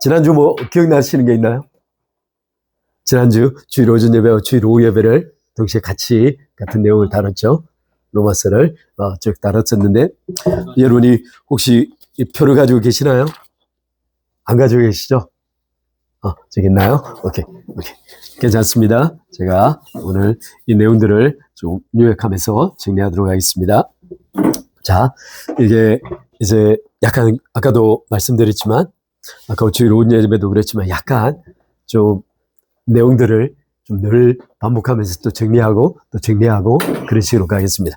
지난주 뭐 기억나시는 게 있나요? 지난주 주일 오전 예배와 주일 오후 예배를 동시에 같이 같은 내용을 다뤘죠. 로마서를 쭉 다뤘었는데 여러분이 혹시 이 표를 가지고 계시나요? 안 가지고 계시죠? 저기 있나요? 오케이. 괜찮습니다. 제가 오늘 이 내용들을 좀 요약하면서 정리하도록 하겠습니다. 자, 이게 이제 약간 아까도 말씀드렸지만 아까 주일 오전 예배도 그랬지만 약간 좀 내용들을 좀 늘 반복하면서 또 정리하고 그런 식으로 가겠습니다.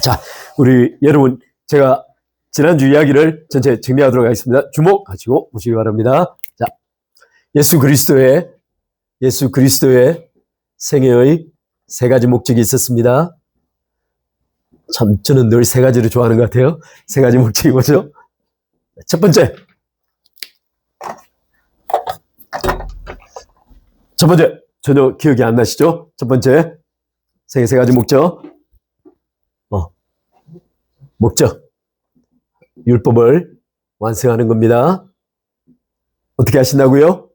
자, 우리 여러분 제가 지난주 이야기를 전체 정리하도록 하겠습니다. 주목하시고 보시기 바랍니다. 자, 예수 그리스도의 생애의 세 가지 목적이 있었습니다. 참 저는 늘 세 가지를 좋아하는 것 같아요. 세 가지 목적이 뭐죠? 첫 번째, 전혀 기억이 안 나시죠? 첫 번째, 세 가지 목적. 율법을 완성하는 겁니다. 어떻게 하신다고요?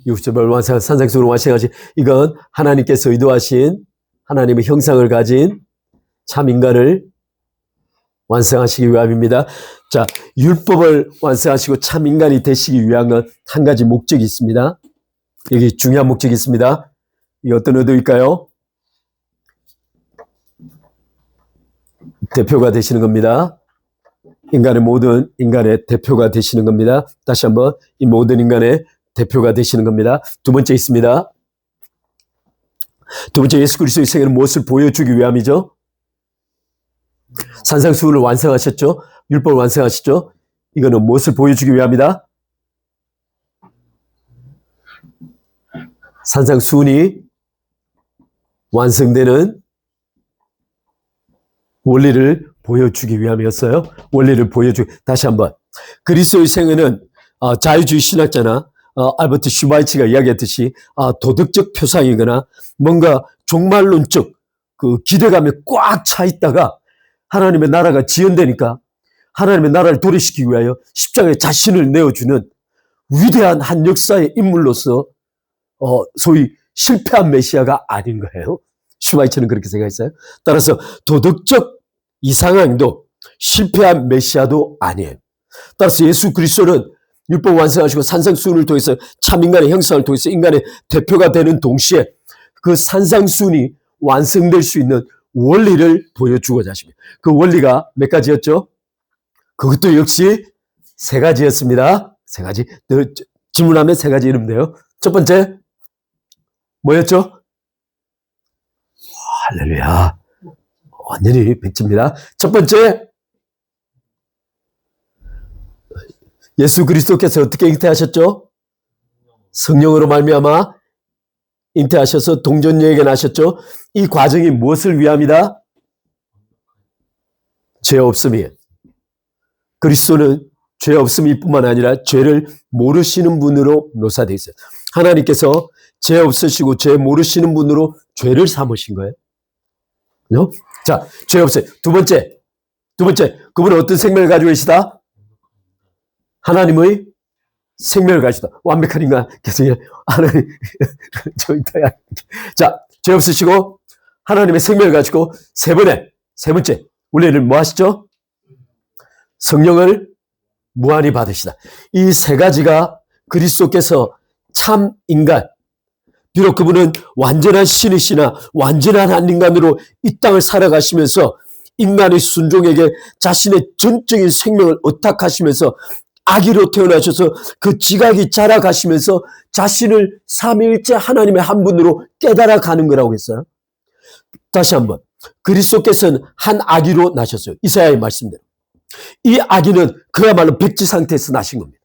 율법을 완성한 산상수훈을 완성하신, 이건 하나님께서 의도하신 하나님의 형상을 가진 참 인간을 완성하시기 위함입니다. 자, 율법을 완성하시고 참 인간이 되시기 위한 한 가지 목적이 있습니다. 여기 중요한 목적이 있습니다. 이 어떤 의도일까요? 대표가 되시는 겁니다. 모든 인간의 대표가 되시는 겁니다. 다시 한번 이 모든 인간의 대표가 되시는 겁니다. 두 번째 있습니다. 두 번째, 예수 그리스도의 생애는 무엇을 보여주기 위함이죠? 산상수훈을 완성하셨죠? 율법을 완성하셨죠? 이거는 무엇을 보여주기 위함이다? 산상수훈이 완성되는 원리를 보여주기 위함이었어요. 다시 한번. 그리스도의 생애는 자유주의 신학자나 알버트 슈바이츠가 이야기했듯이 도덕적 표상이거나 뭔가 종말론적 그 기대감에 꽉 차 있다가 하나님의 나라가 지연되니까 하나님의 나라를 도래시키기 위하여 십자가에 자신을 내어주는 위대한 한 역사의 인물로서 소위 실패한 메시아가 아닌 거예요. 슈바이처는 그렇게 생각했어요. 따라서 도덕적 이상향도 실패한 메시아도 아니에요. 따라서 예수 그리스도는 율법 완성하시고 산상수훈을 통해서 참 인간의 형상을 통해서 인간의 대표가 되는 동시에 그 산상수훈이 완성될 수 있는 원리를 보여주고자 하십니다. 그 원리가 몇 가지였죠? 그것도 역시 세 가지였습니다. 세 가지. 질문하면 세 가지 이름 돼요. 첫 번째, 뭐였죠? 할렐루야. 완전히 100점입니다. 첫 번째, 예수 그리스도께서 어떻게 잉태하셨죠? 성령으로 말미암아 잉태하셔서 동전여에게 나셨죠? 이 과정이 무엇을 위함이다? 죄 없음이에요. 그리스도는 죄 없음이 뿐만 아니라 죄를 모르시는 분으로 묘사되어 있어요. 하나님께서 죄 없으시고 죄 모르시는 분으로 죄를 삼으신 거예요. 그죠? 자, 죄 없어요. 두 번째, 그분은 어떤 생명을 가지고 계시다? 하나님의 생명을 가지고 있다. 완벽한 인간. 계속 하나님, 자, 죄 없으시고 하나님의 생명을 가지고 세 번째, 원래는 뭐 하시죠? 성령을 무한히 받으시다. 이 세 가지가 그리스도께서 참 인간, 비록 그분은 완전한 신이시나 완전한 한 인간으로 이 땅을 살아가시면서 인간의 순종에게 자신의 전적인 생명을 의탁하시면서 아기로 태어나셔서 그 지각이 자라가시면서 자신을 삼위일체 하나님의 한 분으로 깨달아가는 거라고 했어요. 다시 한번. 그리스도께서는 한 아기로 나셨어요. 이사야의 말씀대로. 이 아기는 그야말로 백지 상태에서 나신 겁니다.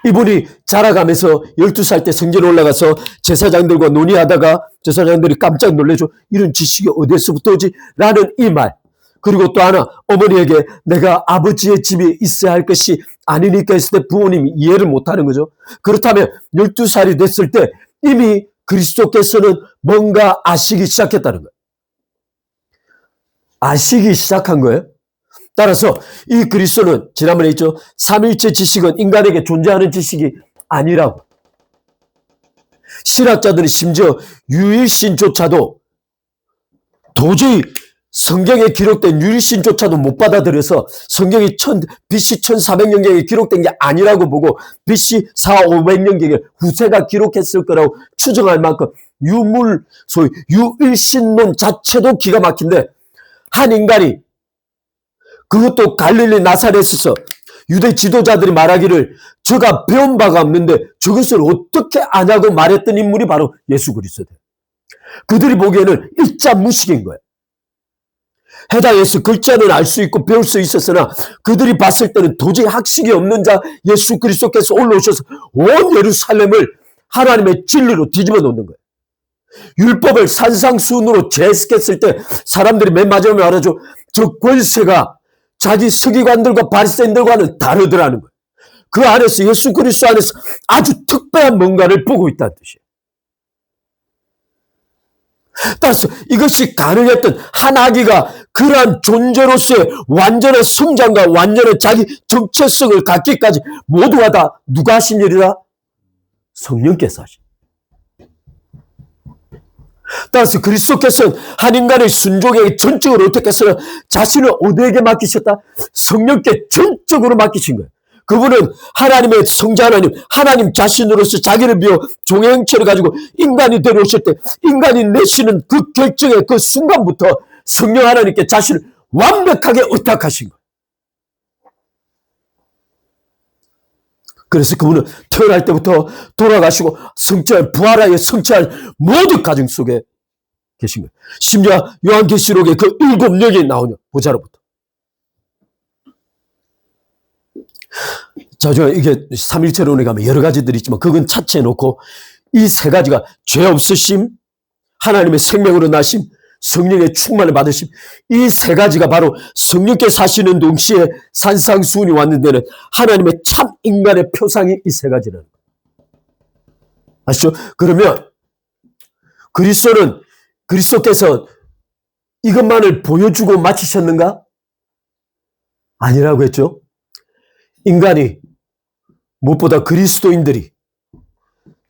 이분이 자라가면서 12살 때 성전에 올라가서 제사장들과 논의하다가 제사장들이 깜짝 놀래죠. 이런 지식이 어디서부터 오지? 라는 이 말. 그리고 또 하나, 어머니에게 내가 아버지의 집에 있어야 할 것이 아니니까 했을 때 부모님이 이해를 못하는 거죠. 그렇다면 12살이 됐을 때 이미 그리스도께서는 뭔가 아시기 시작했다는 거예요. 아시기 시작한 거예요. 따라서 이 그리스도는 지난번에 했죠. 삼위일체 지식은 인간에게 존재하는 지식이 아니라고. 신학자들은 심지어 유일신조차도 도저히 성경에 기록된 유일신조차도 못 받아들여서 성경이 BC 1400년경에 기록된 게 아니라고 보고 BC 400~500년경에 후세가 기록했을 거라고 추정할 만큼 소위 유일신론 자체도 기가 막힌데, 한 인간이, 그것도 갈릴리 나사렛에서 유대 지도자들이 말하기를 저가 배운 바가 없는데 저것을 어떻게 아냐고 말했던 인물이 바로 예수 그리스도다. 그들이 보기에는 일자 무식인 거예요. 해당해서 글자는 알 수 있고 배울 수 있었으나 그들이 봤을 때는 도저히 학식이 없는 자 예수 그리스도께서 올라오셔서 온 예루살렘을 하나님의 진리로 뒤집어 놓는 거예요. 율법을 산상수훈으로 재해석했을 때 사람들이 맨 마지막에 말하죠. 저 권세가 자기 서기관들과 바리새인들과는 다르더라는 거예요. 그 안에서 예수 그리스도 안에서 아주 특별한 뭔가를 보고 있다는 뜻이에요. 따라서 이것이 가능했던 한 아기가 그러한 존재로서의 완전한 성장과 완전한 자기 정체성을 갖기까지 모두가 다 누가 하신 일이다? 성령께서 하신. 따라서 그리스도께서는 한 인간의 순종에게 전적으로 어떻게 했어요? 자신을 어디에게 맡기셨다? 성령께 전적으로 맡기신 거예요. 그분은 하나님의 성자 하나님 자신으로서 자기를 비워 종의 형체를 가지고 인간이 되어오실 때 인간이 내쉬는 그 결정의 그 순간부터 성령 하나님께 자신을 완벽하게 의탁하신 거예요. 그래서 그분은 태어날 때부터 돌아가시고 부활하여 성취할 모든 가정 속에 계신 거예요. 심지어 요한계시록에 그 7명이 나오냐 보자로부터. 자, 이게 삼일체론에 가면 여러 가지들이 있지만 그건 차치해 놓고 이 세 가지가 죄 없으심, 하나님의 생명으로 나심, 성령의 충만을 받으심, 이 세 가지가 바로 성령께 사시는 동시에 산상수훈이 왔는 데는 하나님의 참 인간의 표상이 이 세 가지라는 거예요. 아시죠? 그러면 그리스도께서 이것만을 보여주고 마치셨는가? 아니라고 했죠. 인간이 무엇보다 그리스도인들이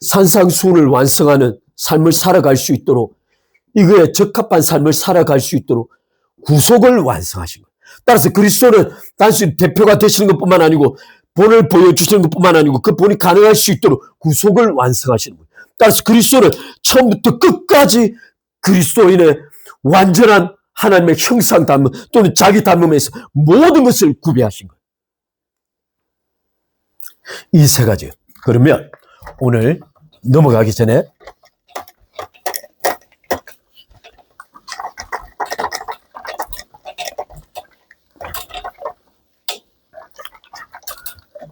산상수훈을 완성하는 삶을 살아갈 수 있도록 이거에 적합한 삶을 살아갈 수 있도록 구속을 완성하신 거예요. 따라서 그리스도는 단순히 대표가 되시는 것뿐만 아니고 본을 보여주시는 것뿐만 아니고 그 본이 가능할 수 있도록 구속을 완성하시는 거예요. 따라서 그리스도는 처음부터 끝까지 그리스도인의 완전한 하나님의 형상 닮음 또는 자기 닮음에서 모든 것을 구비하신 거예요. 이 세 가지. 그러면 오늘 넘어가기 전에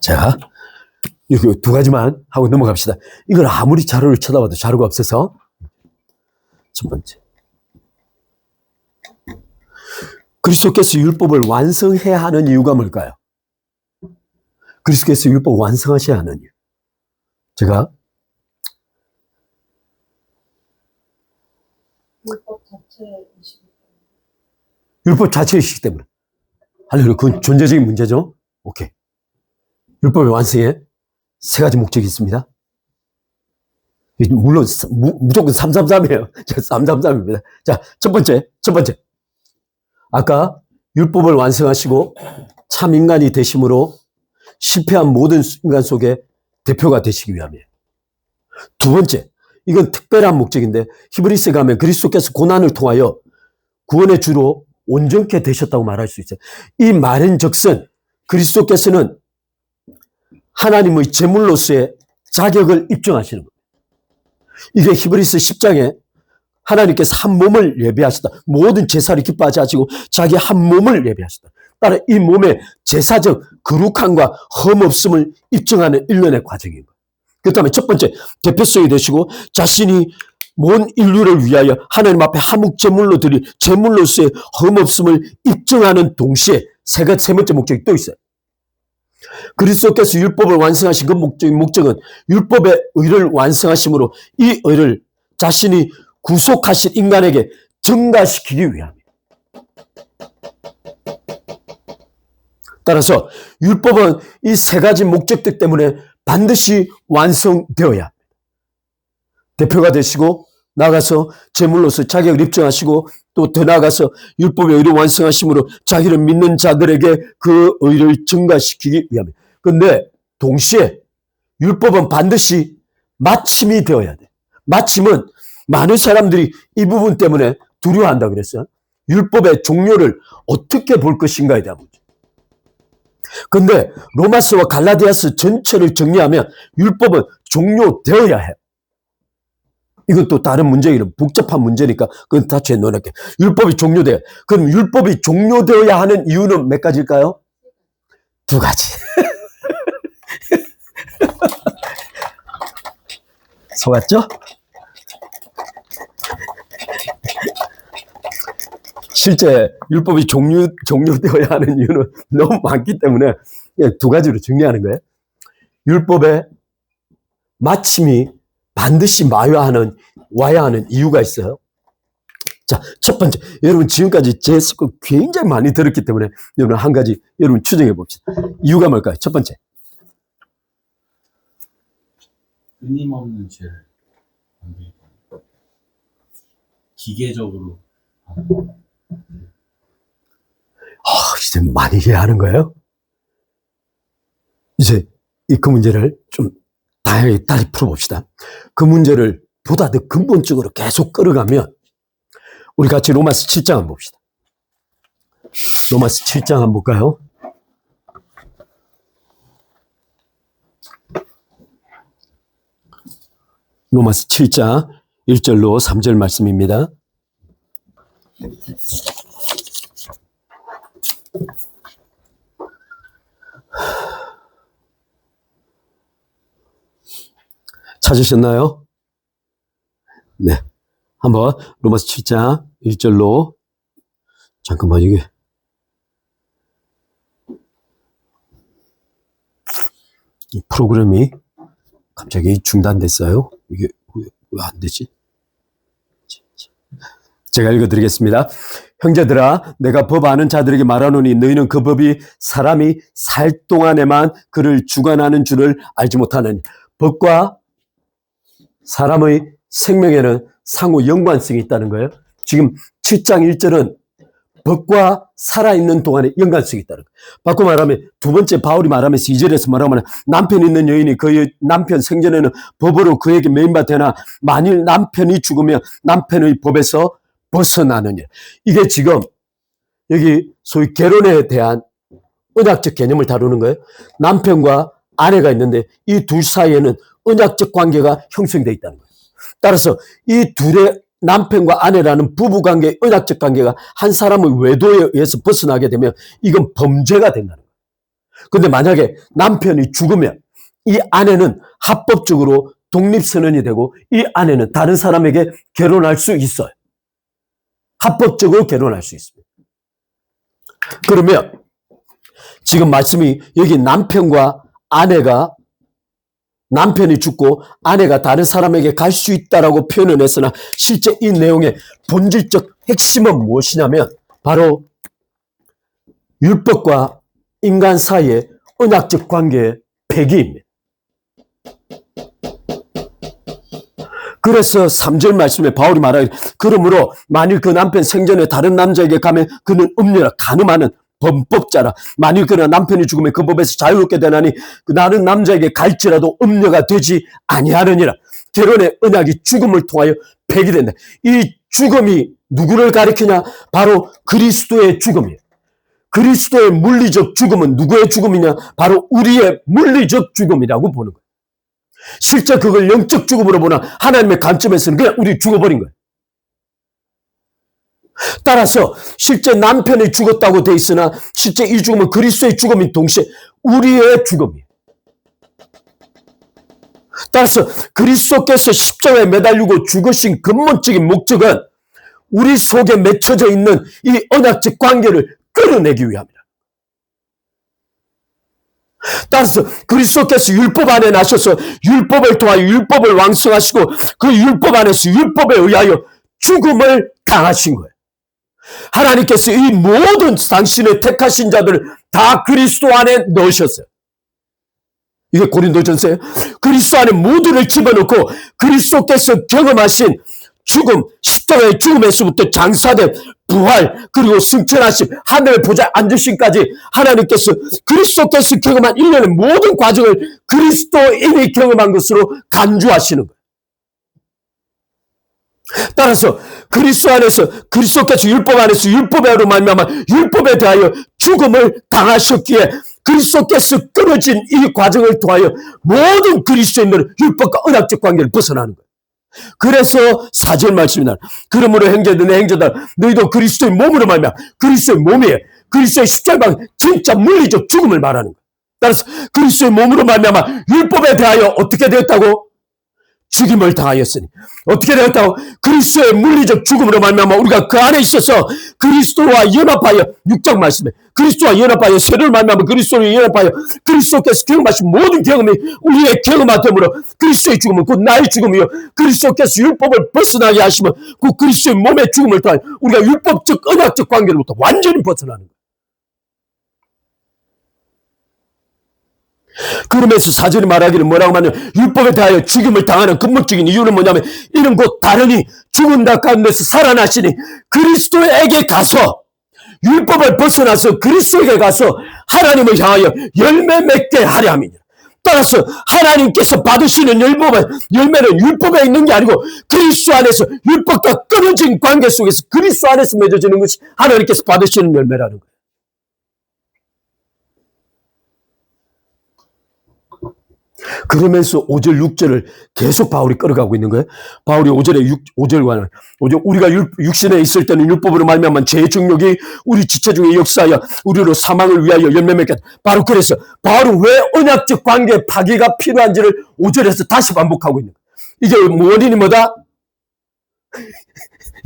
자, 이거 두 가지만 하고 넘어갑시다. 이걸 아무리 자료를 쳐다봐도 자료가 없어서. 첫 번째, 그리스도께서 율법을 완성해야 하는 이유가 뭘까요? 그리스도께서 율법을 완성하셔야 하는 이유. 제가 율법 자체이시기 때문에. 할렐루야, 그건 존재적인 문제죠. 오케이. 율법의 완성에 세 가지 목적이 있습니다. 물론 무조건 333이에요. 333입니다. 자, 첫 번째. 아까 율법을 완성하시고 참 인간이 되심으로 실패한 모든 인간 속에 대표가 되시기 위함이에요. 두 번째, 이건 특별한 목적인데 히브리서에 가면 그리스도께서 고난을 통하여 구원의 주로 온전케 되셨다고 말할 수 있어요. 이 말인즉슨 그리스도께서는 하나님의 제물로서의 자격을 입증하시는 겁니다. 이게 히브리서 10장에 하나님께서 한 몸을 예비하시다. 모든 제사를 기뻐하지 하시고 자기 한 몸을 예비하시다. 따라 이 몸의 제사적 거룩함과 흠없음을 입증하는 일련의 과정인 거예요. 그 다음에 첫 번째, 대표성이 되시고 자신이 온 인류를 위하여 하나님 앞에 한몫 제물로 드릴 제물로서의 흠없음을 입증하는 동시에 세 번째 목적이 또 있어요. 그리스도께서 율법을 완성하신 그 목적은 율법의 의를 완성하심으로 이 의를 자신이 구속하신 인간에게 증가시키기 위함이에요. 따라서 율법은 이 세 가지 목적들 때문에 반드시 완성되어야 합니다. 대표가 되시고 나가서 제물로서 자격을 입증하시고 또 더 나아가서 율법의 의를 완성하심으로 자기를 믿는 자들에게 그 의를 증가시키기 위함입니다. 그런데 동시에 율법은 반드시 마침이 되어야 돼. 마침은 많은 사람들이 이 부분 때문에 두려워한다 그랬어요. 율법의 종료를 어떻게 볼 것인가에 대한 문제. 그런데 로마서와 갈라디아서 전체를 정리하면 율법은 종료되어야 해요. 이건 또 다른 문제이긴 복잡한 문제니까 그건 다시 논할게요. 율법이 종료돼요. 그럼 율법이 종료되어야 하는 이유는 몇 가지일까요? 두 가지. 속았죠? 실제 율법이 종료되어야 하는 이유는 너무 많기 때문에 두 가지로 정리하는 거예요. 율법의 마침이 반드시 와야 하는 이유가 있어요. 자, 첫 번째. 여러분 지금까지 제 스코 굉장히 많이 들었기 때문에 여러분 한 가지 여러분 추정해 봅시다. 이유가 뭘까요? 첫 번째. 끊임없는 죄를 기계적으로 이제 많이 이해하는 거예요? 이제 그 문제를 좀 다양하게 다시 풀어봅시다. 그 문제를 보다 더 근본적으로 계속 끌어가면 우리 같이 로마서 7장 한번 봅시다. 로마서 7장 한번 볼까요? 로마서 7장 1절로 3절 말씀입니다. 찾으셨나요? 네. 한번 로마서 7장 1절로 잠깐만 이게 이 프로그램이 갑자기 중단됐어요. 이게 왜 안 되지? 제가 읽어드리겠습니다. 형제들아 내가 법 아는 자들에게 말하노니 너희는 그 법이 사람이 살 동안에만 그를 주관하는 줄을 알지 못하느니 법과 사람의 생명에는 상호 연관성이 있다는 거예요. 지금 7장 1절은 법과 살아있는 동안에 연관성이 있다는 거예요. 바꿔 말하면 두 번째 바울이 말하면서 2절에서 말하면 남편 있는 여인이 그의 남편 생전에는 법으로 그에게 매인받되나 만일 남편이 죽으면 남편의 법에서 벗어나느냐. 이게 지금 여기 소위 결혼에 대한 언약적 개념을 다루는 거예요. 남편과 아내가 있는데 이 둘 사이에는 언약적 관계가 형성되어 있다는 거예요. 따라서 이 둘의 남편과 아내라는 부부관계의 언약적 관계가 한 사람의 외도에 의해서 벗어나게 되면 이건 범죄가 된다는 거예요. 그런데 만약에 남편이 죽으면 이 아내는 합법적으로 독립선언이 되고 이 아내는 다른 사람에게 결혼할 수 있어요. 합법적으로 결혼할 수 있습니다. 그러면 지금 말씀이 여기 남편과 아내가 남편이 죽고 아내가 다른 사람에게 갈 수 있다라고 표현을 했으나 실제 이 내용의 본질적 핵심은 무엇이냐면 바로 율법과 인간 사이의 언약적 관계의 폐기입니다. 그래서 3절 말씀에 바울이 말하기를 그러므로 만일 그 남편 생전에 다른 남자에게 가면 그는 음녀라 간음하는 범법자라. 만일 그러나 남편이 죽으면 그 법에서 자유롭게 되나니 그 다른 남자에게 갈지라도 음녀가 되지 아니하느니라. 결혼의 언약이 죽음을 통하여 폐기된다. 이 죽음이 누구를 가리키냐? 바로 그리스도의 죽음이에요. 그리스도의 물리적 죽음은 누구의 죽음이냐? 바로 우리의 물리적 죽음이라고 보는 거예요. 실제 그걸 영적 죽음으로 보나 하나님의 관점에서는 그냥 우리 죽어버린 거예요. 따라서 실제 남편이 죽었다고 돼 있으나 실제 이 죽음은 그리스도의 죽음인 동시에 우리의 죽음이에요. 따라서 그리스도께서 십자가에 매달리고 죽으신 근본적인 목적은 우리 속에 맺혀져 있는 이 언약적 관계를 끌어내기 위함이다. 따라서 그리스도께서 율법 안에 나셔서 율법을 통하여 율법을 완성하시고 그 율법 안에서 율법에 의하여 죽음을 당하신 거예요. 하나님께서 이 모든 당신의 택하신 자들을 다 그리스도 안에 넣으셨어요. 이게 고린도전서예요. 그리스도 안에 모두를 집어넣고 그리스도께서 경험하신 죽음, 십자가의 죽음에서부터 장사된 부활, 그리고 승천하심, 하늘 보좌에 앉으심까지 하나님께서 그리스도께서 경험한 일련의 모든 과정을 그리스도인이 경험한 것으로 간주하시는 거예요. 따라서 그리스도 안에서 그리스도께서 율법 안에서 율법으로 말미암아 율법에 대하여 죽음을 당하셨기에 그리스도께서 끊어진 이 과정을 통하여 모든 그리스도인들은 율법과 언약적 관계를 벗어나는 거예요. 그래서 4절 말씀이나 그러므로 형제들 내 형제들 너희도 그리스도의 몸으로 말미암아 그리스도의 몸이에요. 그리스도의 십자가 진짜 물리적 죽음을 말하는 거예요. 따라서 그리스도의 몸으로 말미암아 율법에 대하여 어떻게 되었다고? 죽임을 당하였으니 어떻게 되었다고? 그리스도의 물리적 죽음으로 말미암아 우리가 그 안에 있어서 그리스도와 연합하여 6장 말씀에 그리스도와 연합하여 세를 말미암아 그리스도와 연합하여 그리스도께서 경험하신 모든 경험이 우리의 경험하됨으로 그리스도의 죽음은 곧 나의 죽음이요 그리스도께서 율법을 벗어나게 하시면 그 그리스도의 몸의 죽음을 통하여 우리가 율법적 언약적 관계로부터 완전히 벗어나는 거예요. 그러면서 사절이 말하기를 뭐라고 하냐면 율법에 대하여 죽임을 당하는 근본적인 이유는 뭐냐면 이는 곧 다르니 죽은다 가운데서 살아나시니 그리스도에게 가서 율법을 벗어나서 그리스도에게 가서 하나님을 향하여 열매 맺게 하려 함이니라. 따라서 하나님께서 받으시는 열매는 율법에 있는 게 아니고 그리스도 안에서 율법과 끊어진 관계 속에서 그리스도 안에서 맺어지는 것이 하나님께서 받으시는 열매라는 거예요. 그러면서 5절, 6절을 계속 바울이 끌어가고 있는 거예요. 바울이 5절과 우리가 육신에 있을 때는 율법으로 말미암아 죄의 정욕이 우리 지체 중에 역사하여 우리로 사망을 위하여 열매 맺게. 바로 그래서 바울은 왜 언약적 관계의 파기가 필요한지를 5절에서 다시 반복하고 있는 거예요. 이게 원인이 뭐다?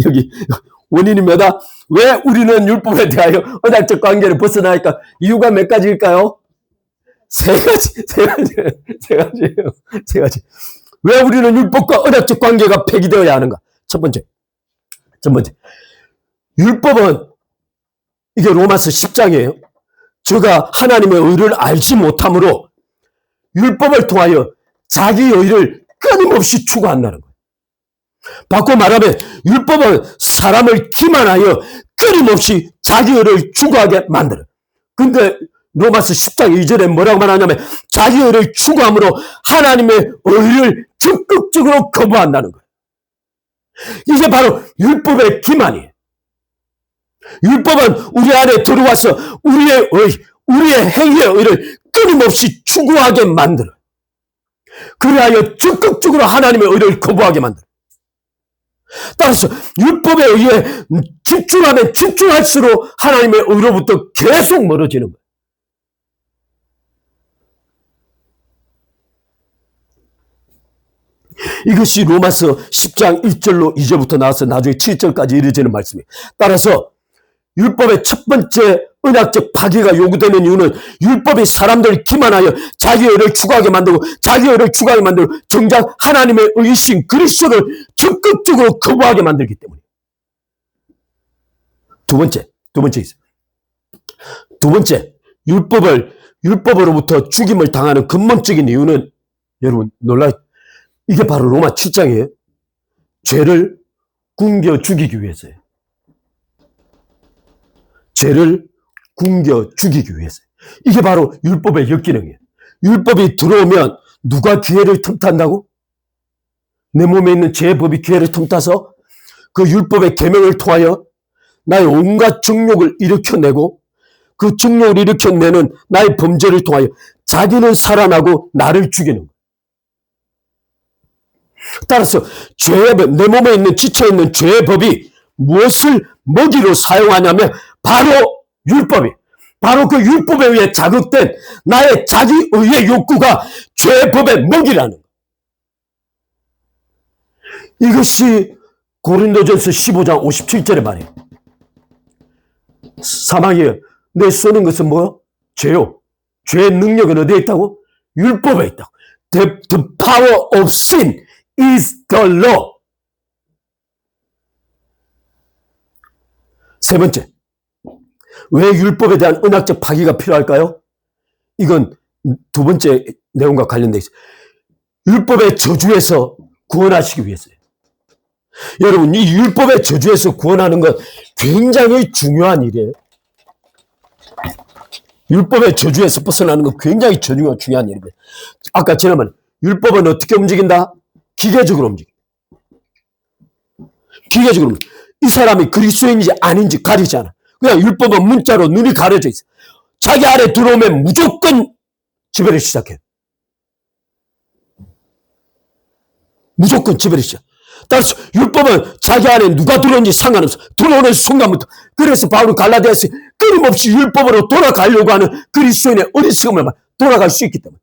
여기 원인이 뭐다? 왜 우리는 율법에 대하여 언약적 관계를 벗어나니까 이유가 몇 가지일까요? 세 가지. 왜 우리는 율법과 언약적 관계가 폐기되어야 하는가? 첫 번째. 율법은, 이게 로마서 10장이에요. 저가 하나님의 의를 알지 못함으로 율법을 통하여 자기 의를 끊임없이 추구한다는 거예요. 바꿔 말하면 율법은 사람을 기만하여 끊임없이 자기 의를 추구하게 만들어요. 근데 로마서 10장 2절에 뭐라고 말하냐면 자기 의를 추구함으로 하나님의 의를 적극적으로 거부한다는 거예요. 이게 바로 율법의 기만이에요. 율법은 우리 안에 들어와서 우리의 행위의 의를 끊임없이 추구하게 만들어요. 그리하여 적극적으로 하나님의 의를 거부하게 만들어요. 따라서 율법에 의해 집중하면 집중할수록 하나님의 의로부터 계속 멀어지는 거예요. 이것이 로마서 10장 1절로 2절부터 나와서 나중에 7절까지 이르어지는 말씀이에요. 따라서 율법의 첫 번째 언약적 파기가 요구되는 이유는 율법이 사람들을 기만하여 자기 의를 추구하게 만들고 자기 의를 추구하게 만들고 정작 하나님의 의이신 그리스도를 적극적으로 거부하게 만들기 때문이에요. 두 번째 있어요. 두 번째, 율법으로부터 죽임을 당하는 근본적인 이유는 여러분 놀라요. 이게 바로 로마 7장이에요. 죄를 굶겨 죽이기 위해서예요. 죄를 굶겨 죽이기 위해서예요. 이게 바로 율법의 역기능이에요. 율법이 들어오면 누가 기회를 틈탄다고? 내 몸에 있는 죄의 법이 기회를 틈타서 그 율법의 계명을 통하여 나의 온갖 정욕을 일으켜내고 그 정욕을 일으켜내는 나의 범죄를 통하여 자기는 살아나고 나를 죽이는 거예요. 따라서 죄의 법, 내 몸에 있는 지체에 있는 죄의 법이 무엇을 먹이로 사용하냐면 바로 율법이, 바로 그 율법에 의해 자극된 나의 자기 의의 욕구가 죄의 법의 먹이라는 거예요. 이것이 고린도전서 15장 57절의 말이에요. 사망이에요. 내 쏘는 것은 뭐요? 죄요. 죄의 능력은 어디에 있다고? 율법에 있다고. The power of sin is the law. 세 번째, 왜 율법에 대한 언약적 파기가 필요할까요? 이건 두 번째 내용과 관련되어 있어요. 율법의 저주에서 구원하시기 위해서요. 여러분, 이 율법의 저주에서 구원하는 건 굉장히 중요한 일이에요. 율법의 저주에서 벗어나는 건 굉장히 중요한 일입니다. 아까 지난번에 율법은 어떻게 움직인다? 기계적으로 움직인다. 기계적으로 움직인다. 이 사람이 그리스도인인지 아닌지 가리지 않아. 그냥 율법은 문자로 눈이 가려져 있어. 자기 안에 들어오면 무조건 지배를 시작해. 무조건 지배를 시작. 따라서 율법은 자기 안에 누가 들어오는지 상관없어. 들어오는 순간부터. 그래서 바울은 갈라디아에서 끊임없이 율법으로 돌아가려고 하는 그리스도인의 어리석음을 돌아갈 수 있기 때문에.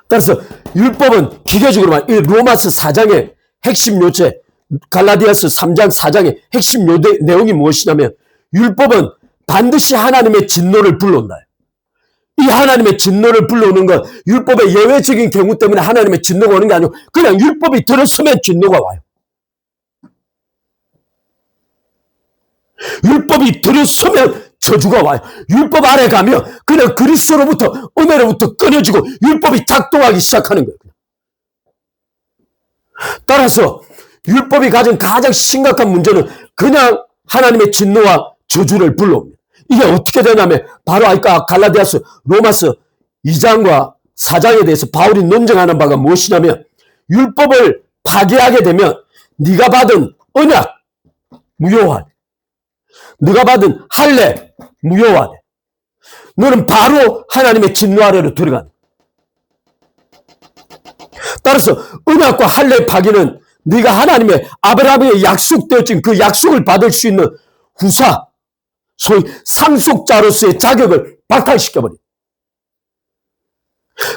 따라서 율법은 기계적으로만 로마서 4장의 핵심 요체, 갈라디아서 3장 4장의 핵심 내용이 무엇이냐면 율법은 반드시 하나님의 진노를 불러온다. 이 하나님의 진노를 불러오는 건 율법의 예외적인 경우 때문에 하나님의 진노가 오는 게 아니고 그냥 율법이 들어서면 진노가 와요. 율법이 들어서면 저주가 와요. 율법 아래 가면 그냥 그리스도로부터 은혜로부터 끊어지고 율법이 작동하기 시작하는 거예요. 따라서 율법이 가진 가장 심각한 문제는 그냥 하나님의 진노와 저주를 불러옵니다. 이게 어떻게 되냐면 바로 아까 갈라디아서 로마서 2장과 4장에 대해서 바울이 논증하는 바가 무엇이냐면 율법을 파괴하게 되면 네가 받은 언약 무효화돼. 네가 받은 할례 무효화돼. 너는 바로 하나님의 진노 아래로 들어간다. 따라서 언약과 할례 파기는 네가 하나님의 아브라함의 약속되어진 그 약속을 받을 수 있는 후사, 소위 상속자로서의 자격을 박탈시켜버려.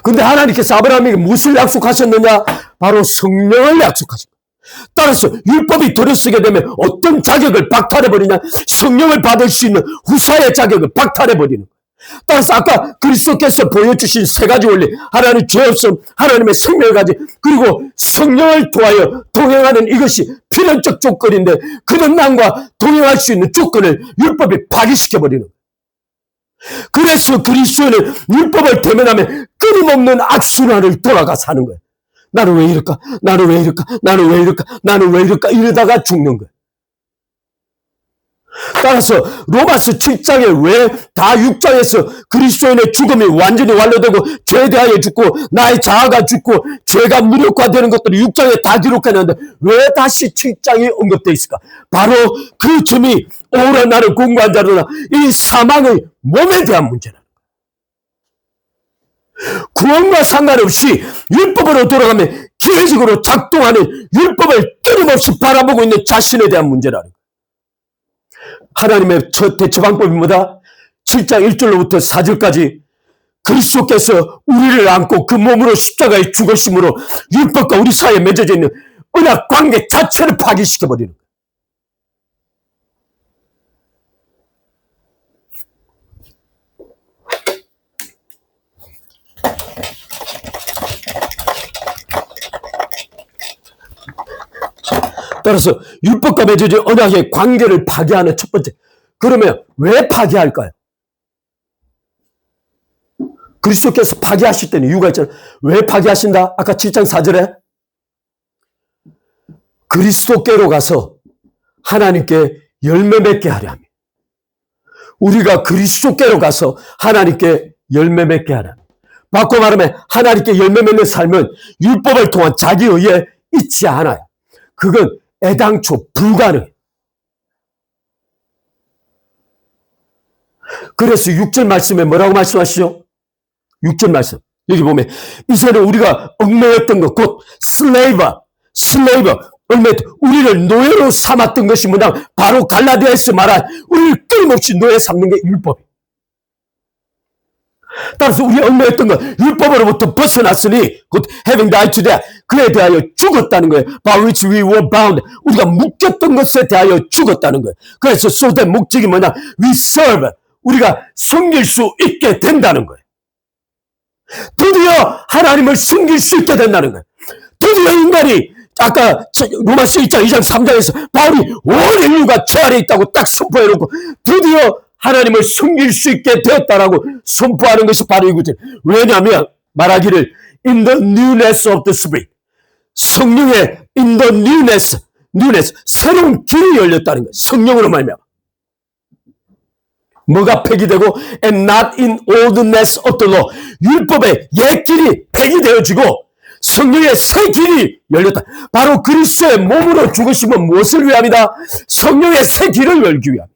근데 하나님께서 아브라함에게 무엇을 약속하셨느냐? 바로 성령을 약속하신 거예요. 따라서 율법이 들어서게 되면 어떤 자격을 박탈해버리냐? 성령을 받을 수 있는 후사의 자격을 박탈해버리는 거예요. 따라서 아까 그리스도께서 보여주신 세 가지 원리, 하나님의 죄 없음, 하나님의 생명을 가진, 그리고 성령을 통하여 동행하는 이것이 필연적 조건인데 그런 남과 동행할 수 있는 조건을 율법이 파기시켜버리는 거예요. 그래서 그리스도는 율법을 대면하면 끊임없는 악순환을 돌아가 사는 거예요. 나는 왜 이럴까? 나는 왜 이럴까? 나는 왜 이럴까? 나는 왜 이럴까? 이러다가 죽는 거예요. 따라서 로마서 7장에 왜 다 6장에서 그리스도인의 죽음이 완전히 완료되고 죄에 대하여 죽고 나의 자아가 죽고 죄가 무력화되는 것들을 6장에 다 기록해놨는데 왜 다시 7장이 언급되어 있을까? 바로 그 점이 오라 나를 공부한 자로나 이 사망의 몸에 대한 문제라는 거예요. 구원과 상관없이 율법으로 돌아가면 기회적으로 작동하는 율법을 끊임없이 바라보고 있는 자신에 대한 문제라는 거예요. 하나님의 첫 대처 방법이 뭐다? 7장 1절로부터 4절까지 그리스도께서 우리를 안고 그 몸으로 십자가에 죽으심으로 율법과 우리 사이에 맺어져 있는 언약 관계 자체를 파기시켜버리는 거예요. 따라서 율법과 맺어진 언약의 관계를 파괴하는 첫 번째. 그러면 왜 파괴할까요? 그리스도께서 파괴하실 때는 이유가 있잖아요. 왜 파괴하신다? 아까 7장 4절에 그리스도께로 가서 하나님께 열매 맺게 하려 합니다. 우리가 그리스도께로 가서 하나님께 열매 맺게 하려 합니다. 바꿔 말하면 하나님께 열매 맺는 삶은 율법을 통한 자기 의에 있지 않아요. 그건 애당초 불가능해요. 그래서 6절 말씀에 뭐라고 말씀하시죠? 6절 말씀. 여기 보면 이전에 우리가 얽매였던 것, 곧 슬레이버, 우리를 노예로 삼았던 것이 뭐냐? 바로 갈라디아에서 말한 우리를 끊임없이 노예 삼는 게 율법이에요. 따라서 우리 얽매였던 것, 율법으로부터 벗어났으니 곧 having died to that, 그에 대하여 죽었다는 거예요. By which we were bound, 우리가 묶였던 것에 대하여 죽었다는 거예요. 그래서 so that 목적이 뭐냐? We serve, 우리가 섬길 수 있게 된다는 거예요. 드디어 하나님을 섬길 수 있게 된다는 거예요. 드디어 인간이 아까 로마서 1장 2장 3장에서 바울이 온 인류가 저 아래 있다고 딱 선포해놓고 드디어 하나님을 숨길 수 있게 되었다라고 선포하는 것이 바로 이거죠. 왜냐하면 말하기를 in the newness of the spirit, 성령의 in the newness, 새로운 길이 열렸다는 거예요. 성령으로 말미암아. 뭐가 폐기되고 and not in oldness of the law, 율법의 옛 길이 폐기되어지고 성령의 새 길이 열렸다. 바로 그리스도의 몸으로 죽으심은 무엇을 위함이다? 성령의 새 길을 열기 위함.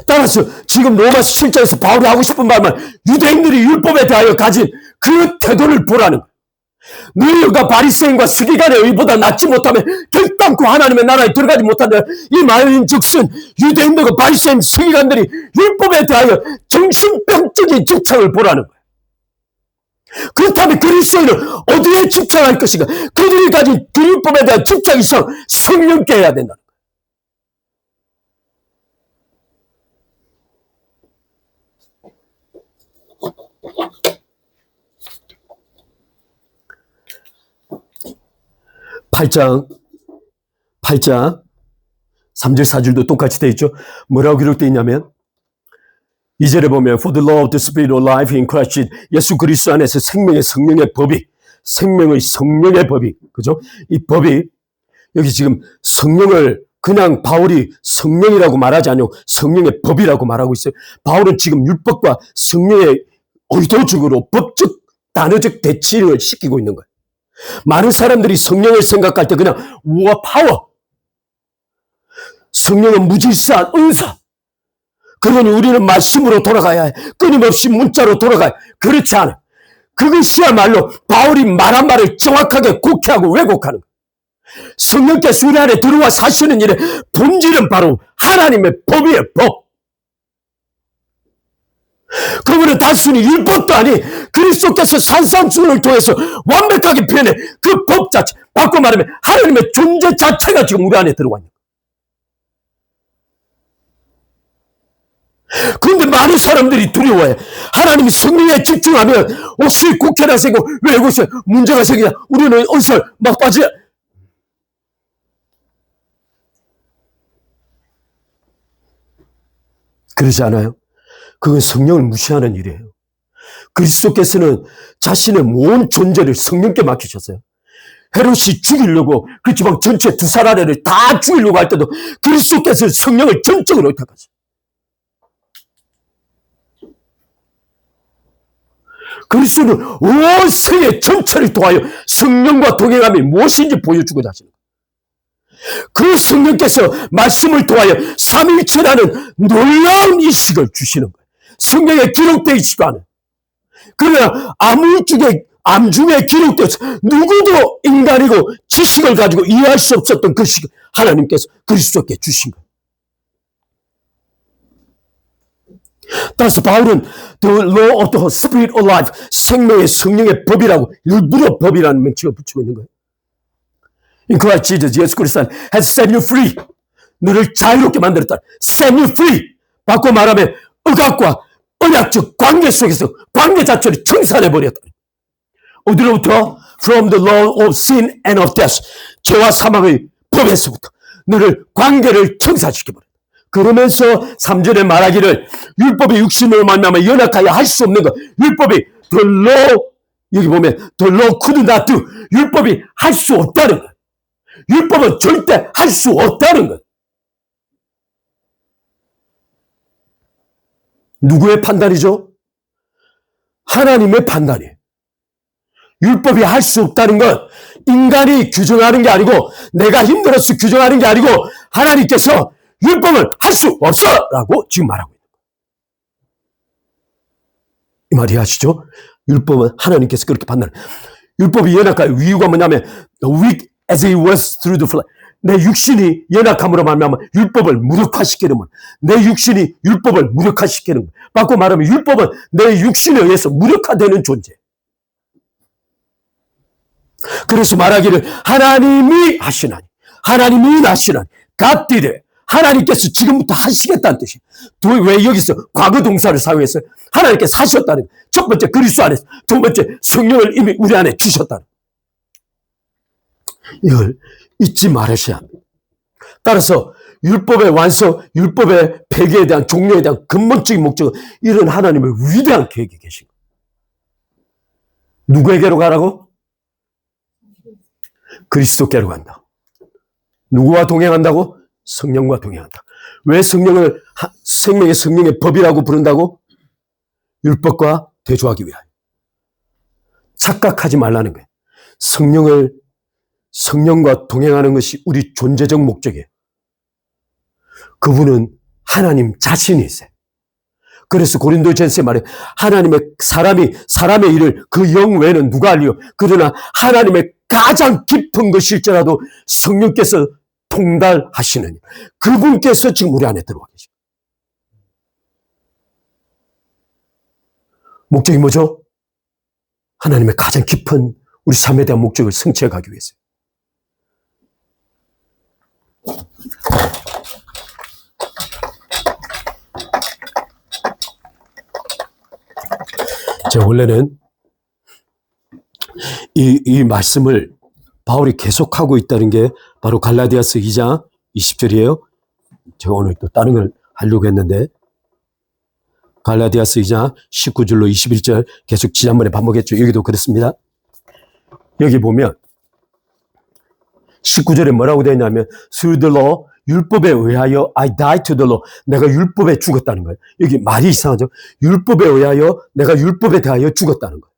따라서 지금 로마서 7장에서 바울이 하고 싶은 말은 유대인들이 율법에 대하여 가진 그 태도를 보라는 거예요. 너희가 바리새인과 서기관의 의보다 낫지 못하면 결단코 하나님의 나라에 들어가지 못한다. 이 말인 즉슨 유대인들과 바리새인 서기관들이 율법에 대하여 정신병적인 집착을 보라는 거예요. 그렇다면 그리스도인은 어디에 집착할 것인가? 그들이 가진 그 율법에 대한 집착 이상 성령께 해야 된다. 8장 3절 4절도 똑같이 되어 있죠. 뭐라고 기록되어 있냐면 2절에 보면 For the law of the spirit of life in Christ Jesus, 예수 그리스도 안에서 생명의 성령의 법이, 생명의 성령의 법이, 그죠? 이 법이 여기 지금 성령을 그냥 바울이 성령이라고 말하지 않고 성령의 법이라고 말하고 있어요. 바울은 지금 율법과 성령의 의도적으로 법적 단어적 대치를 시키고 있는 거예요. 많은 사람들이 성령을 생각할 때 그냥 우와 파워, 성령은 무질서한 은사, 그러니 우리는 말씀으로 돌아가야 해. 끊임없이 문자로 돌아가야 해. 그렇지 않아. 그것이야말로 바울이 말한 말을 정확하게 곡해하고 왜곡하는 거예요. 성령께서 우리 안에 들어와 사시는 일의 본질은 바로 하나님의 법이에요. 법. 그러면 단순히 율법도 아니 그리스도께서 산상수훈을 통해서 완벽하게 표현해 그 법 자체, 바꿔 말하면 하나님의 존재 자체가 지금 우리 안에 들어와 있는 거예요. 그런데 많은 사람들이 두려워해. 하나님이 성령에 집중하면 혹시 국회나 생기고 왜 여기서 문제가 생기냐, 우리는 언설 막 빠져. 그러지 않아요? 그건 성령을 무시하는 일이에요. 그리스도께서는 자신의 모든 존재를 성령께 맡기셨어요. 헤롯이 죽이려고 그 지방 전체 두 살 아래를 다 죽이려고 할 때도 그리스도께서 성령을 전적으로 의탁하셨어요. 그리스도는 온 세계 전체를 통하여 성령과 동행함이 무엇인지 보여주고자 하시는 거예요. 그 성령께서 말씀을 통하여 삼위일체라는 놀라운 인식을 주시는 거예요. 성경에 기록되어 있지가 않아요. 그러나 암중에 기록되어서 누구도 인간이고 지식을 가지고 이해할 수 없었던 그 시간 하나님께서 그리스도께 주신 거예요. 따라서 바울은 The law of the spirit of life, 생명의 성령의 법이라고 일부러 법이라는 명칭을 붙이고 있는 거예요. In Christ Jesus, 예수 그리스도 has set you free. 너를 자유롭게 만들었다. set you free. 바꿔 말하면 억압과 언약적 관계 속에서 관계 자체를 청산해버렸다. 어디로부터? From the law of sin and of death. 죄와 사망의 법에서부터 너를 관계를 청산시켜버렸다. 그러면서 3절에 말하기를 율법이 육신으로 말미암아 연약하여 할 수 없는 것. 율법이 the law, 여기 보면 the law could not do. 율법이 할 수 없다는 것. 율법은 절대 할 수 없다는 것. 누구의 판단이죠? 하나님의 판단이에요. 율법이 할 수 없다는 건 인간이 규정하는 게 아니고 내가 힘들어서 규정하는 게 아니고 하나님께서 율법을 할 수 없어! 라고 지금 말하고 있는 거예요. 이 말이 아시죠? 율법은 하나님께서 그렇게 판단해요. 율법이 연약한 이유가 뭐냐면 weak as he was through the flesh. 내 육신이 연약함으로 말미암아 율법을 무력화시키는 것. 내 육신이 율법을 무력화시키는 것. 바꿔 말하면 율법은 내 육신에 의해서 무력화되는 존재. 그래서 말하기를 하나님이 하시나니, 하나님이 나시나니, God did it. 하나님께서 지금부터 하시겠다는 뜻이에요. 왜 여기서 과거 동사를 사용했어요? 하나님께서 하셨다는 거예요. 첫 번째 그리스도 안에서, 두 번째 성령을 이미 우리 안에 주셨다는 거예요. 이걸 잊지 말으셔야 합니다. 따라서 율법의 완성, 율법의 폐기에 대한 종료에 대한 근본적인 목적은 이런 하나님의 위대한 계획이 계신 거예요. 누구에게로 가라고? 그리스도께로 간다. 누구와 동행한다고? 성령과 동행한다. 왜 성령을 생명의 성령의 법이라고 부른다고? 율법과 대조하기 위하여. 착각하지 말라는 거예요. 성령과 동행하는 것이 우리 존재적 목적이에요. 그분은 하나님 자신이 있어요. 그래서 고린도전서에 말해 사람의 일을 그 영 외에는 누가 알리요? 그러나 하나님의 가장 깊은 것일지라도 성령께서 통달하시는 그분께서 지금 우리 안에 들어와 계십니다. 목적이 뭐죠? 하나님의 가장 깊은 우리 삶에 대한 목적을 성취해 가기 위해서. 제가 원래는 이 말씀을 바울이 계속하고 있다는 게 바로 갈라디아서 2장 20절이에요. 제가 오늘 또 다른 걸 하려고 했는데 갈라디아서 2장 19절로 21절 계속 지난번에 반복했죠. 여기도 그렇습니다. 여기 보면 19절에 뭐라고 되어 있냐면 through the law, 율법에 의하여 I died to the law. 내가 율법에 죽었다는 거예요. 여기 말이 이상하죠. 율법에 의하여 내가 율법에 대하여 죽었다는 거예요.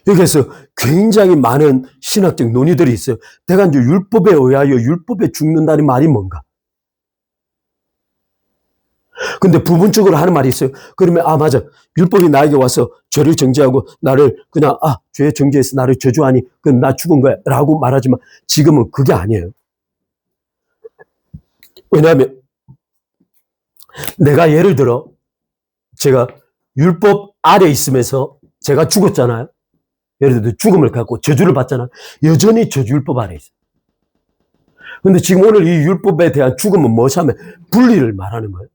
여기에서 굉장히 많은 신학적 논의들이 있어요. 내가 이제 율법에 의하여 율법에 죽는다는 말이 뭔가? 근데 부분적으로 하는 말이 있어요. 그러면 맞아. 율법이 나에게 와서 죄를 정죄하고 나를 그냥 죄 정죄해서 나를 저주하니 그럼 나 죽은 거야 라고 말하지만 지금은 그게 아니에요. 왜냐하면 내가 예를 들어 제가 율법 아래 있으면서 제가 죽었잖아요. 예를 들어 죽음을 갖고 저주를 받잖아요. 여전히 저주율법 아래 있어요. 근데 지금 오늘 이 율법에 대한 죽음은 무엇이냐면 분리를 말하는 거예요.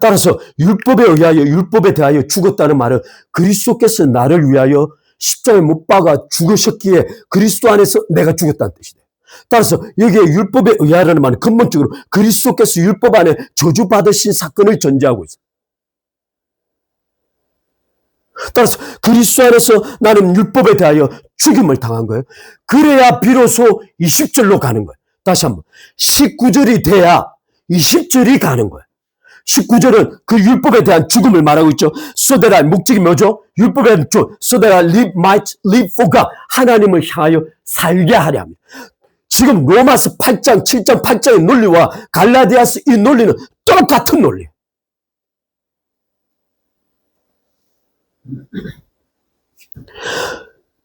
따라서 율법에 의하여 율법에 대하여 죽었다는 말은 그리스도께서 나를 위하여 십자가에 못 박아 죽으셨기에 그리스도 안에서 내가 죽었다는 뜻이 돼요. 따라서 여기에 율법에 의하라는 말은 근본적으로 그리스도께서 율법 안에 저주받으신 사건을 전제하고 있어요. 따라서 그리스도 안에서 나는 율법에 대하여 죽임을 당한 거예요. 그래야 비로소 20절로 가는 거예요. 다시 한번 19절이 돼야 20절이 가는 거예요. 19절은 그 율법에 대한 죽음을 말하고 있죠. So that I, 목적이 뭐죠? 율법에 대한 죽음. So that I might live for God. 하나님을 향하여 살게 하려 합니다. 지금 로마서 8장, 7장, 8장의 논리와 갈라디아서 이 논리는 똑같은 논리예요.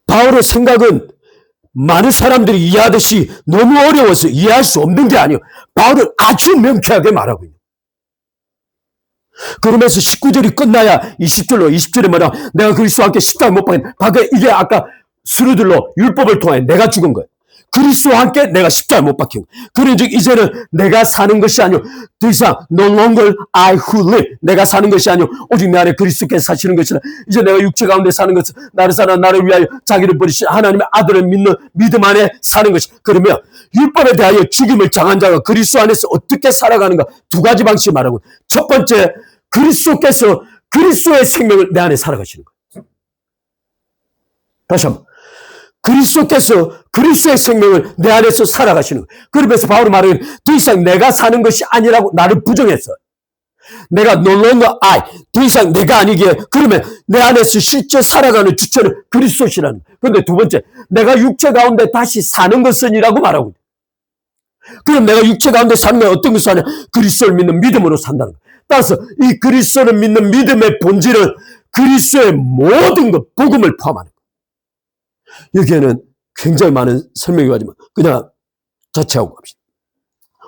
바울의 생각은 많은 사람들이 이해하듯이 너무 어려워서 이해할 수 없는 게 아니에요. 바울은 아주 명쾌하게 말하고 있는. 그러면서 19절이 끝나야 20절에 뭐냐? 내가 그리스도와 함께 십자가에 못 박힌. 이게 아까 스루들로 율법을 통해 내가 죽은 거예요. 그리스도와 함께 내가 십자가에 못 박힌 거예요. 그런즉 이제는 내가 사는 것이 아니요 더 이상 no longer I who live. 내가 사는 것이 아니요 오직 내 안에 그리스도께서 사시는 것이라. 이제 내가 육체 가운데 사는 것은 나를 사랑 나를 위하여 자기를 버리신 하나님의 아들을 믿는 믿음 안에 사는 것이. 그러면 율법에 대하여 죽임을 당한 자가 그리스도 안에서 어떻게 살아가는가? 두 가지 방식을 말하고. 첫 번째, 그리스도께서 그리스도의 생명을 내 안에 살아가시는 거예요. 다시 한번. 그리스도께서 그리스도의 생명을 내 안에서 살아가시는 거예요. 그러면서 바울이 말하는 더 이상 내가 사는 것이 아니라고 나를 부정했어요. 내가 no longer I, 더 이상 내가 아니기에. 그러면 내 안에서 실제 살아가는 주체는 그리스도시라는 거예요. 그런데 두 번째, 내가 육체 가운데 다시 사는 것은이라고 말하고 있어요. 그럼 내가 육체 가운데 사는 건 어떤 것을 하냐? 그리스도를 믿는 믿음으로 산다는 거예요. 따라서 이 그리스도를 믿는 믿음의 본질은 그리스도의 모든 것, 복음을 포함하는 거예요. 여기에는 굉장히 많은 설명이 가지만 그냥 자체하고 갑시다.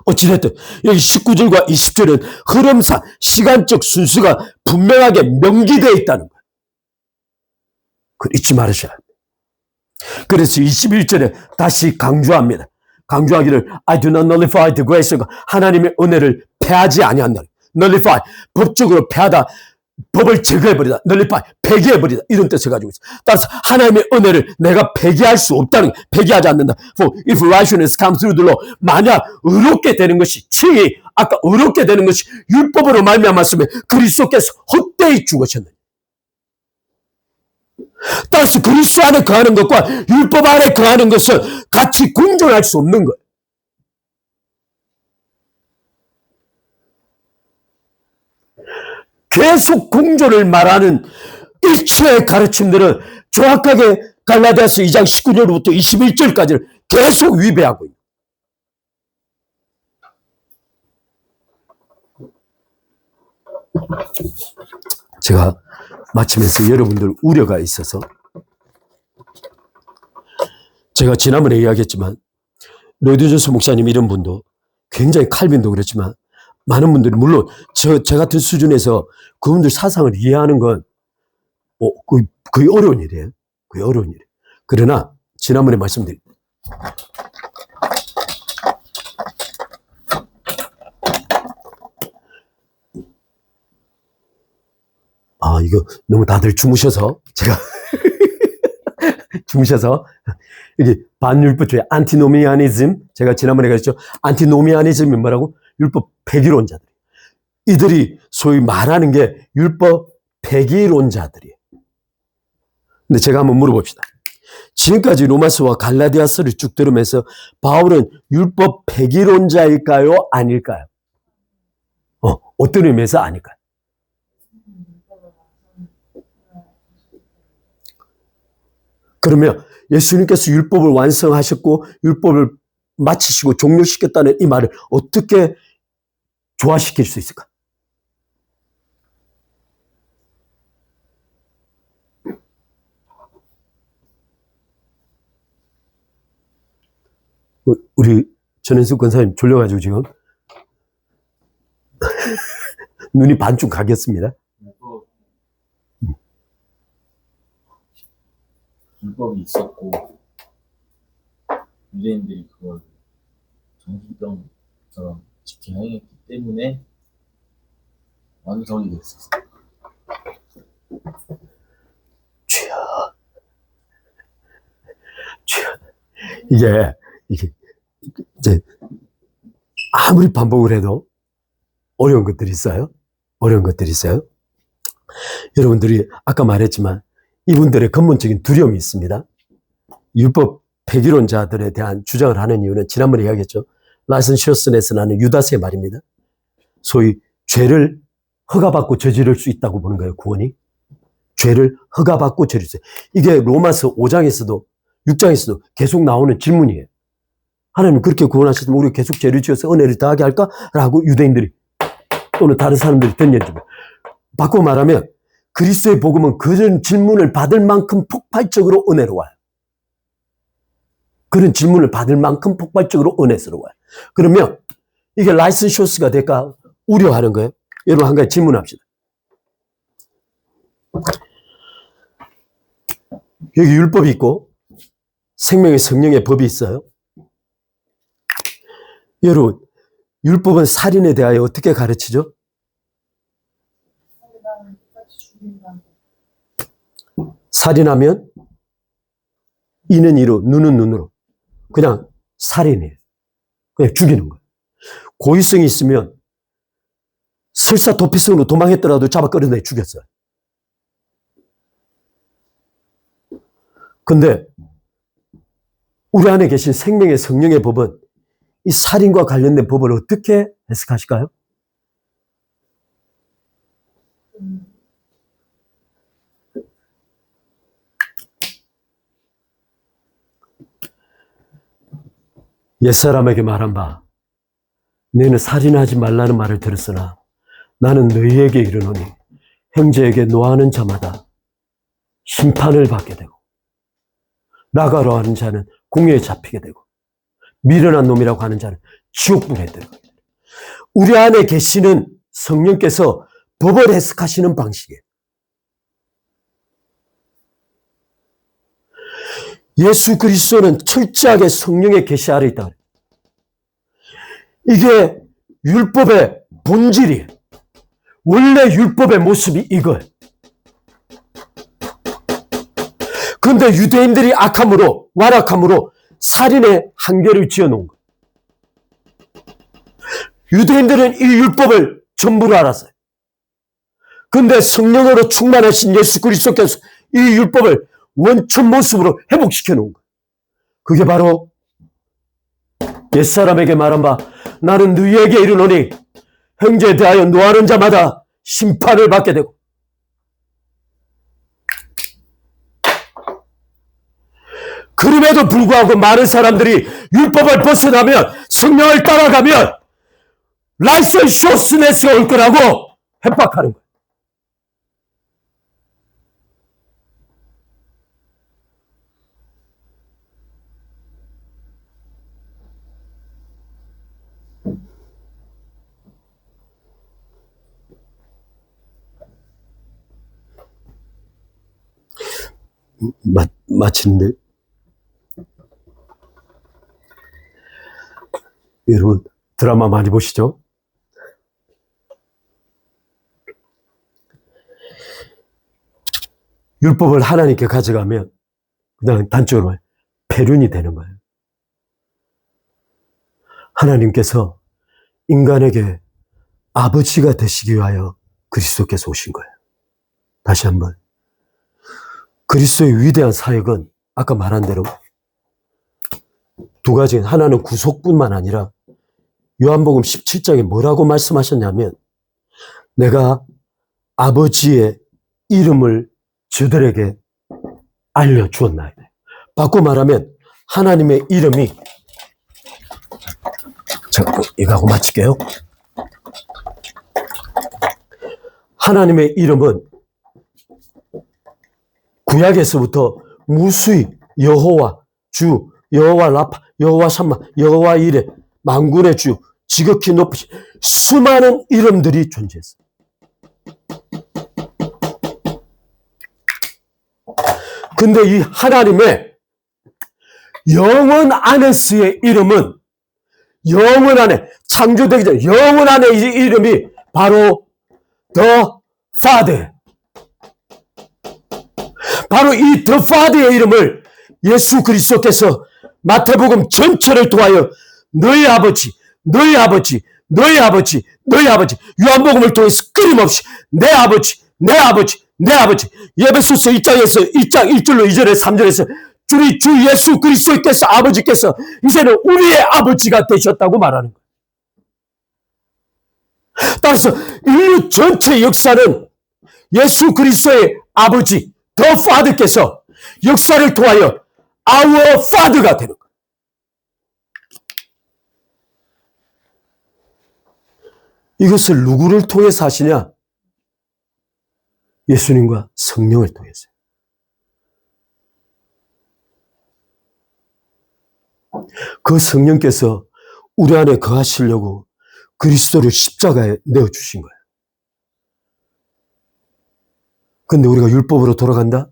어찌됐든 여기 19절과 20절은 흐름상 시간적 순수가 분명하게 명기되어 있다는 거예요. 그걸 잊지 말으셔야 합니다. 그래서 21절에 다시 강조합니다. 강조하기를 I do not nullify the grace of God. 하나님의 은혜를 폐하지 아니한다. nullify, 법적으로 폐하다. 법을 제거해버리다. nullify, 폐기해버리다. 이런 뜻을 가지고 있어. 따라서 하나님의 은혜를 내가 폐기할 수 없다는, 폐기하지 않는다. For if righteousness comes through the law, 만약 의롭게 되는 것이, 칭이 아까 의롭게 되는 것이 율법으로 말미암았으면 그리스도께서 헛되이 죽으셨느냐. 따라서 그리스도 안에 거하는 것과 율법 안에 거하는 것은 같이 공존할 수 없는 거예요. 계속 공존을 말하는 일체의 가르침들은 정확하게 갈라디아서 2장 19절부터 21절까지를 계속 위배하고 있는 거예요. 제가 마치면서 여러분들 우려가 있어서 제가 지난번에 이야기했지만 로이드 존스 목사님 이런 분도 굉장히 칼빈도 그렇지만 많은 분들이 물론 저 같은 수준에서 그분들 사상을 이해하는 건 거의 어려운 일이에요. 거의 어려운 일이에요. 그러나 지난번에 말씀드린 이거 너무 다들 주무셔서 제가 주무셔서 이게 반율법주의 안티노미아니즘 제가 지난번에 그랬죠. 안티노미아니즘이 뭐라고? 율법 폐기론자들. 이들이 소위 말하는 게 율법 폐기론자들이에요. 근데 제가 한번 물어봅시다. 지금까지 로마서와 갈라디아서를 쭉 들으면서 바울은 율법 폐기론자일까요? 아닐까요? 어떤 의미에서 아닐까요? 그러면 예수님께서 율법을 완성하셨고 율법을 마치시고 종료시켰다는 이 말을 어떻게 조화시킬 수 있을까? 우리 전현숙 권사님 졸려가지고 지금 눈이 반쯤 가겠습니다. 율법이 있었고 유대인들이 그걸 정신병처럼 집행했기 때문에 완성이 됐었어. 주여. 이게 이제 아무리 반복을 해도 어려운 것들이 있어요. 어려운 것들이 있어요. 여러분들이 아까 말했지만 이분들의 근본적인 두려움이 있습니다. 율법 폐기론자들에 대한 주장을 하는 이유는 지난번에 이야기했죠. 라이센시어스에서 나는 유다스의 말입니다. 소위 죄를 허가받고 저지를 수 있다고 보는 거예요. 구원이. 죄를 허가받고 저지를 수 있어요. 이게 로마서 5장에서도 6장에서도 계속 나오는 질문이에요. 하나님 그렇게 구원하셨으면 우리 계속 죄를 지어서 은혜를 더하게 할까? 라고 유대인들이 또는 다른 사람들이 던져줍니다. 바꿔 말하면 그리스도의 복음은 그런 질문을 받을 만큼 폭발적으로 은혜로워요. 그런 질문을 받을 만큼 폭발적으로 은혜스러워요. 그러면 이게 라이센쇼스가 될까 우려하는 거예요. 여러분 한 가지 질문합시다. 여기 율법이 있고 생명의 성령의 법이 있어요. 여러분 율법은 살인에 대하여 어떻게 가르치죠? 살인하면 이는 이로 눈은 눈으로 그냥 살인이에요. 그냥 죽이는 거예요. 고의성이 있으면 설사 도피성으로 도망했더라도 잡아 끌어내 죽였어요. 근데 우리 안에 계신 생명의 성령의 법은 이 살인과 관련된 법을 어떻게 해석하실까요? 옛사람에게 말한 바 너희는 살인하지 말라는 말을 들었으나 나는 너희에게 이르노니 형제에게 노하는 자마다 심판을 받게 되고 나가로 하는 자는 공회에 잡히게 되고 미련한 놈이라고 하는 자는 지옥불에 들어가게 됩니다. 우리 안에 계시는 성령께서 법을 해석하시는 방식이에요. 예수 그리스도는 철저하게 성령의 계시 아래 있다. 이게 율법의 본질이에요. 원래 율법의 모습이 이거예요. 그런데 유대인들이 악함으로, 완악함으로 살인의 한계를 지어놓은 거예요. 유대인들은 이 율법을 전부로 알았어요. 그런데 성령으로 충만하신 예수 그리스도께서 이 율법을 원천 모습으로 회복시켜 놓은 거예요. 그게 바로 옛사람에게 말한 바 나는 너희에게 이르노니 형제에 대하여 노하는 자마다 심판을 받게 되고 그럼에도 불구하고 많은 사람들이 율법을 벗어나면 성령을 따라가면 라이센쇼스네스가 올 거라고 협박하는 거예요. 마치는데 여러분 드라마 많이 보시죠? 율법을 하나님께 가져가면 그냥 단적으로 폐륜이 되는 거예요. 하나님께서 인간에게 아버지가 되시기 위하여 그리스도께서 오신 거예요. 다시 한번 그리스도의 위대한 사역은 아까 말한 대로 두 가지, 하나는 구속뿐만 아니라 요한복음 17장에 뭐라고 말씀하셨냐면 내가 아버지의 이름을 저들에게 알려주었나이다. 바꿔 말하면 하나님의 이름이 이거 하고 마칠게요. 하나님의 이름은 구약에서부터 무수히 여호와, 주, 여호와 라파, 여호와 샴마, 여호와 이레, 만군의 주, 지극히 높으신 수많은 이름들이 존재했어요. 근데 이 하나님의 영원 안에서의 이름은 영원 안에, 창조되기 전에 영원 안에 이 이름이 바로 The Father. 바로 이 The Father의 이름을 예수 그리스도께서 마태복음 전체를 통하여 너희 아버지, 너희 아버지, 너희 아버지, 너희 아버지, 요한복음을 통해서 끊임없이 내 아버지, 내 아버지, 내 아버지, 에베소서 1장에서 1장 1절로 2절에 3절에서 우리 주 예수 그리스도께서 아버지께서 이제는 우리의 아버지가 되셨다고 말하는 거예요. 따라서 인류 전체 역사는 예수 그리스도의 아버지 더 파더께서 역사를 통하여 our father가 되는 거예요. 이것을 누구를 통해서 하시냐? 예수님과 성령을 통해서요. 그 성령께서 우리 안에 거하시려고 그리스도를 십자가에 내어주신 거예요. 근데 우리가 율법으로 돌아간다?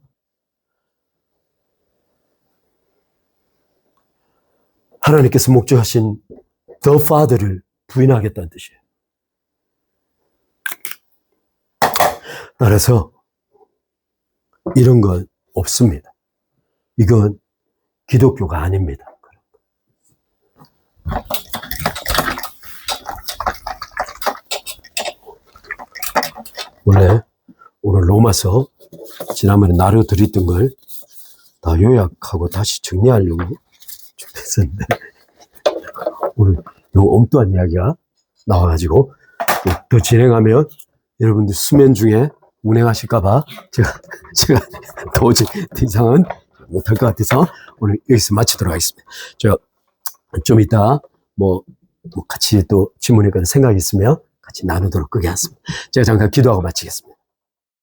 하나님께서 목적하신 The Father를 부인하겠다는 뜻이에요. 따라서 이런 건 없습니다. 이건 기독교가 아닙니다. 원래 오늘 로마서 지난번에 나눠드렸던 걸 다 요약하고 다시 정리하려고 준비했었는데 오늘 너무 엉뚱한 이야기가 나와가지고 더 진행하면 여러분들 수면 중에 운행하실까봐 제가 도저히 더 이상은 못할 것 같아서 오늘 여기서 마치도록 하겠습니다. 제가 좀 이따 뭐 같이 또 질문이거나 생각이 있으면 같이 나누도록 하겠습니다. 제가 잠깐 기도하고 마치겠습니다.